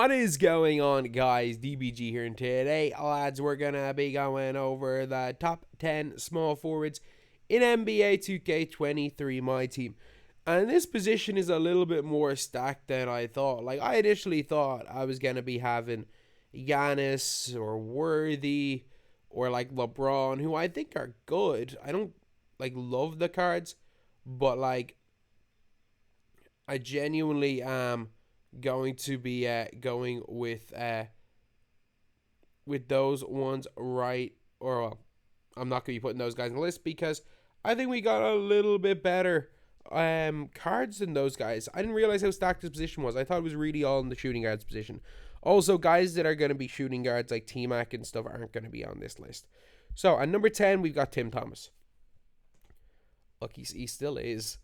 What is going on, guys? DBG here, and today, lads, we're gonna be going over the top 10 small forwards in NBA 2K23 MyTEAM. And this position is a little bit more stacked than I thought. Like, I initially thought I was gonna be having Giannis or Worthy or like LeBron, who I think are good. I don't like love the cards, but like I genuinely am going to be going with those ones right, or well, I'm not going to be putting those guys on the list because I think we got a little bit better cards than those guys. I didn't realize how stacked this position was. I thought it was really all in the shooting guards position. Also, guys that are going to be shooting guards like T-Mac and stuff aren't going to be on this list. So at number 10, we've got Tim Thomas. Look, he still is.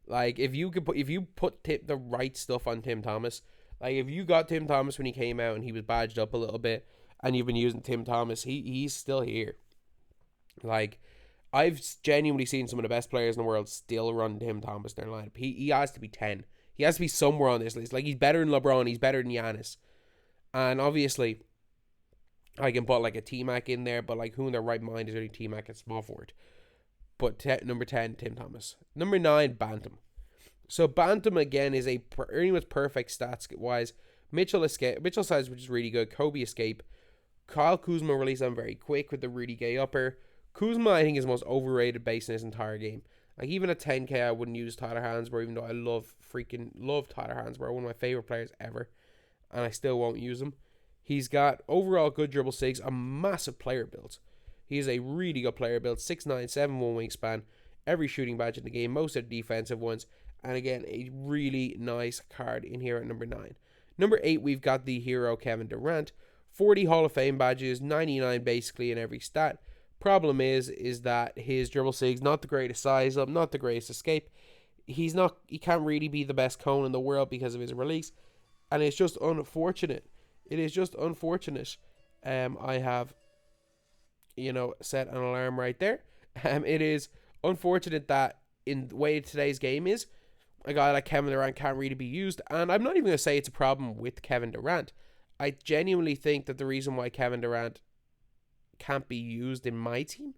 Like, if you put the right stuff on Tim Thomas, like if you got Tim Thomas when he came out and he was badged up a little bit, and you've been using Tim Thomas, he's still here. Like, I've genuinely seen some of the best players in the world still run Tim Thomas in their lineup. He has to be 10. He has to be somewhere on this list. Like, he's better than LeBron. He's better than Giannis. And obviously, I can put like a T-Mac in there, but like who in their right mind is really T-Mac at small forward? But number 10, Tim Thomas. Number 9, Bantam. So Bantam again is pretty much perfect stats wise. Mitchell size, which is really good. Kobe escape. Kyle Kuzma release on very quick with the really gay upper. Kuzma, I think, is the most overrated base in his entire game. Like, even at 10k, I wouldn't use Tyler Hansbrough, even though I love Tyler Hansbrough, one of my favorite players ever, and I still won't use him. He's got overall good dribble 6, a massive player build. He is a really good player build, 6'9", 7'1" wingspan, every shooting badge in the game, most of the defensive ones, and again, a really nice card in here at number 9. Number 8, we've got the hero Kevin Durant, 40 Hall of Fame badges, 99 basically in every stat. Problem is that his dribble 6, not the greatest size up, not the greatest escape. He can't really be the best cone in the world because of his release, and it's just unfortunate. It is just unfortunate. I have, set an alarm right there. It is unfortunate that in the way today's game is, a guy like Kevin Durant can't really be used. And I'm not even going to say it's a problem with Kevin Durant. I genuinely think that the reason why Kevin Durant can't be used in my team,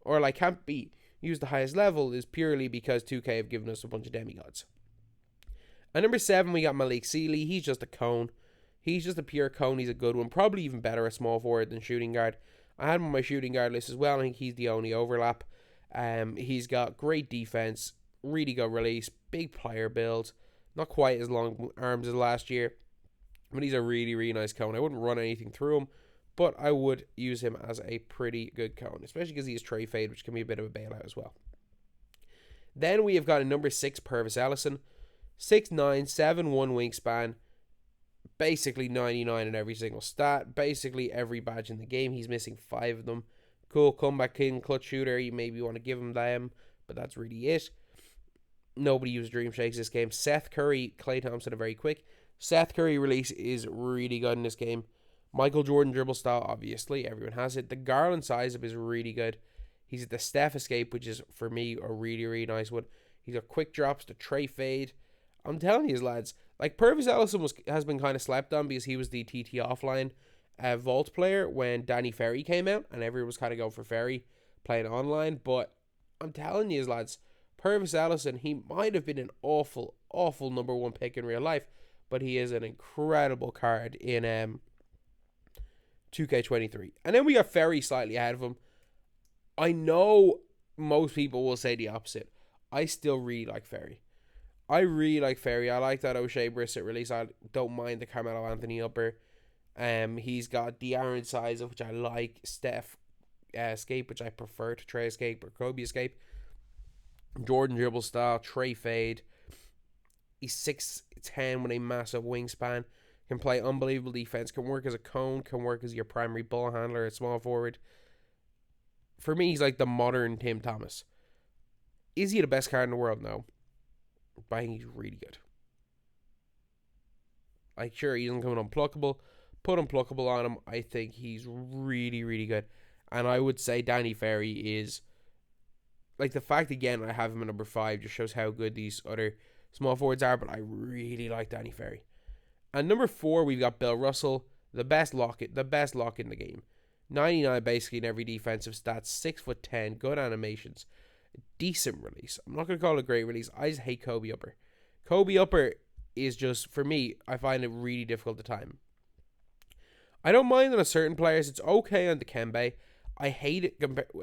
or like can't be used the highest level, is purely because 2K have given us a bunch of demigods. At number 7, we got Malik Sealy. He's just a cone. He's just a pure cone. He's a good one. Probably even better at small forward than shooting guard. I had him on my shooting guard list as well. I think he's the only overlap. He's got great defense, really good release, big player build. Not quite as long arms as last year, but he's a really, really nice cone. I wouldn't run anything through him, but I would use him as a pretty good cone, especially because he has tray fade, which can be a bit of a bailout as well. Then we have got a number 6, Purvis Ellison. 6'9", 7'1" wingspan. Basically 99 in every single stat. Basically every badge in the game. He's missing 5 of them. Cool comeback king, clutch shooter. You maybe want to give him them, but that's really it. Nobody used Dream Shakes this game. Seth Curry, Klay Thompson are very quick. Seth Curry release is really good in this game. Michael Jordan dribble style, obviously. Everyone has it. The Garland size up is really good. He's at the Steph escape, which is, for me, a really, really nice one. He's got quick drops, the tray fade. I'm telling you, lads, like, Purvis Ellison has been kind of slept on because he was the TT offline vault player when Danny Ferry came out, and everyone was kind of going for Ferry playing online. But I'm telling you, lads, Purvis Ellison, he might have been an awful, awful number 1 pick in real life, but he is an incredible card in 2K23. And then we got Ferry slightly ahead of him. I know most people will say the opposite. I still really like Ferry. I really like Ferry. I like that O'Shea Brissett release. I don't mind the Carmelo Anthony upper. He's got the Aaron size, which I like. Steph escape, which I prefer to Trey escape or Kobe escape. Jordan dribble style, Trey fade. He's 6'10" with a massive wingspan. Can play unbelievable defense. Can work as a cone. Can work as your primary ball handler at small forward. For me, he's like the modern Tim Thomas. Is he the best card in the world? No. But I think he's really good. Like, sure, he doesn't come unpluckable. Put unpluckable on him. I think he's really, really good. And I would say Danny Ferry is, like, the fact, again, I have him at number 5 just shows how good these other small forwards are. But I really like Danny Ferry. And number 4, we've got Bill Russell, the best lock in the game. 99 basically in every defensive stats, 6'10", good animations, decent release. I'm not gonna call it a great release. I just hate Kobe Upper. Kobe Upper is just, for me, I find it really difficult to time. I don't mind it on certain players. It's okay on Dikembe. I hate it.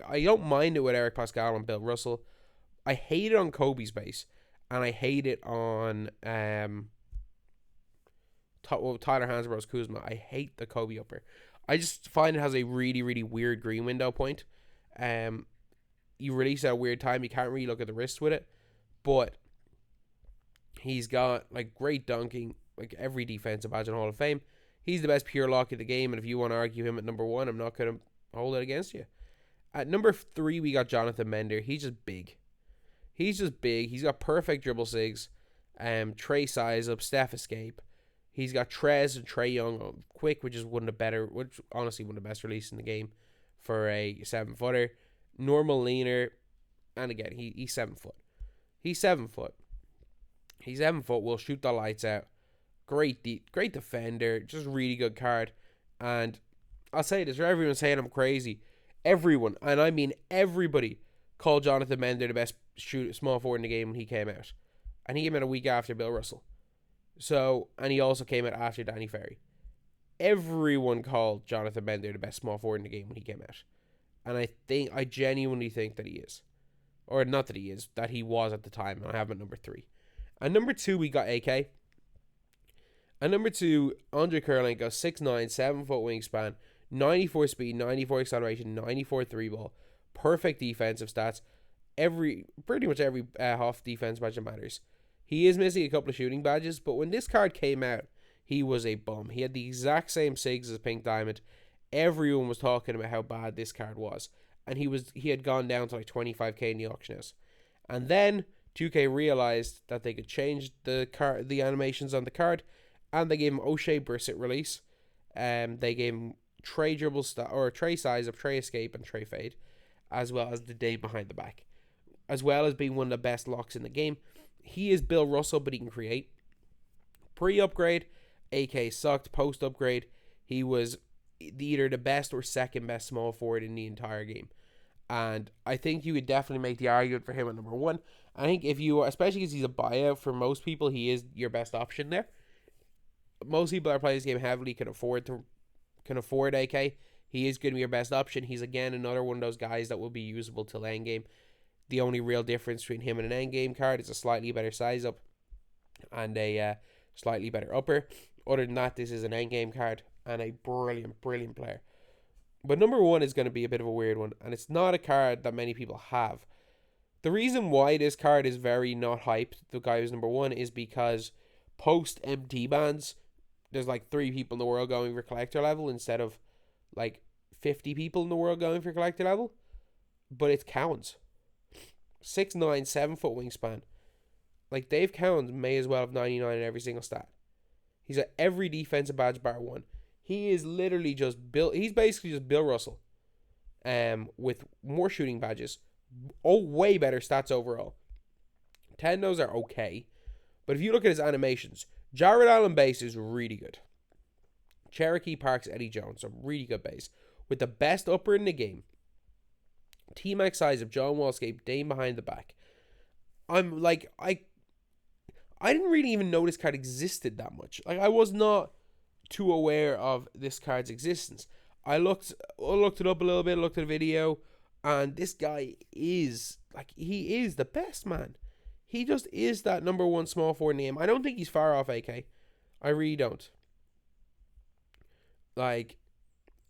I don't mind it with Eric Pascal and Bill Russell. I hate it on Kobe's base, and I hate it on Tyler Hansbrough's Kuzma. I hate the Kobe Upper. I just find it has a really, really weird green window point. You release at a weird time. You can't really look at the wrist with it, but he's got like great dunking, like every defensive badge in Hall of Fame. He's the best pure lock in the game, and if you want to argue him at number 1, I'm not going to hold it against you. At number 3, we got Jonathan Mender. He's just big. He's got perfect dribble sigs, Trey size up, Steph escape. He's got Trez and Trey Young quick, which honestly one of the best releases in the game for a 7-footer. Normal leaner, and again, he's 7 foot. He's 7 foot. He's 7 foot. Will shoot the lights out. Great defender. Just really good card. And I'll say this, for everyone saying I'm crazy, everyone, and I mean everybody, called Jonathan Mender the best small forward in the game when he came out. And he came out a week after Bill Russell. And he also came out after Danny Ferry. Everyone called Jonathan Mender the best small forward in the game when he came out. And I genuinely think that he is. Or not that he is, that he was at the time. And I have him at number 3. At number 2, we got AK. At number 2, Andre Kirilenko, 6'9", 7 foot wingspan, 94 speed, 94 acceleration, 94 3-ball. Perfect defensive stats. Pretty much every half defense badge matters. He is missing a couple of shooting badges, but when this card came out, he was a bum. He had the exact same SIGs as Pink Diamond. Everyone was talking about how bad this card was, and he had gone down to like 25k in the auction house. And then 2K realized that they could change the animations on the card, and they gave him O'Shea Brissett release. They gave him Trey Trey size up, Trey escape, and Trey fade, as well as the day behind the back, as well as being one of the best locks in the game. He is Bill Russell, but he can create. Pre-upgrade, AK sucked. Post-upgrade, he was either the best or second best small forward in the entire game. And I think you could definitely make the argument for him at number 1. I think especially because he's a buyout, for most people, he is your best option there. Most people that are playing this game heavily can afford AK. He is going to be your best option. He's again another one of those guys that will be usable till end game. The only real difference between him and an end game card is a slightly better size up and a slightly better upper. Other than that, this is an end game card and a brilliant player. But number 1 is going to be a bit of a weird one, and it's not a card that many people have. The reason why this card is very not hyped, the guy who's number 1, is because post MT bans, there's like 3 people in the world going for collector level instead of like 50 people in the world going for collector level. But it counts. 6'9", 7 foot wingspan. Like Dave Cowens may as well have 99 in every single stat. He's at every defensive badge bar 1. He is literally just Bill. He's basically just Bill Russell, with more shooting badges. Way better stats overall. Tendos are okay, but if you look at his animations, Jared Allen base is really good. Cherokee Park's Eddie Jones, a really good base with the best upper in the game. T-Max size of John Wallscape, Dame behind the back. I'm like, I didn't really even know this card existed that much. Like, I was not too aware of this card's existence. I looked it up a little bit, looked at a video, and this guy is, like, he is the best, man. He just is that number 1 small forward name. I don't think he's far off AK. I really don't. Like,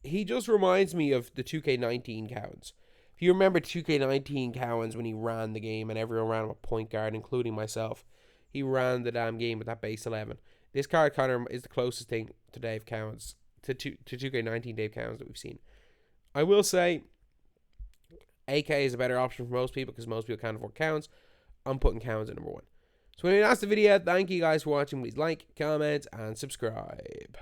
he just reminds me of the 2K19 Cowens. If you remember 2K19 Cowens when he ran the game and everyone ran him a point guard, including myself, he ran the damn game with that base 11. This card kind of is the closest thing to Dave Cowens, to 2K19 Dave Cowens that we've seen. I will say, AK is a better option for most people because most people can't afford Cowens. I'm putting Cowens at number 1. So anyway, that's the video. Thank you guys for watching. Please like, comment, and subscribe.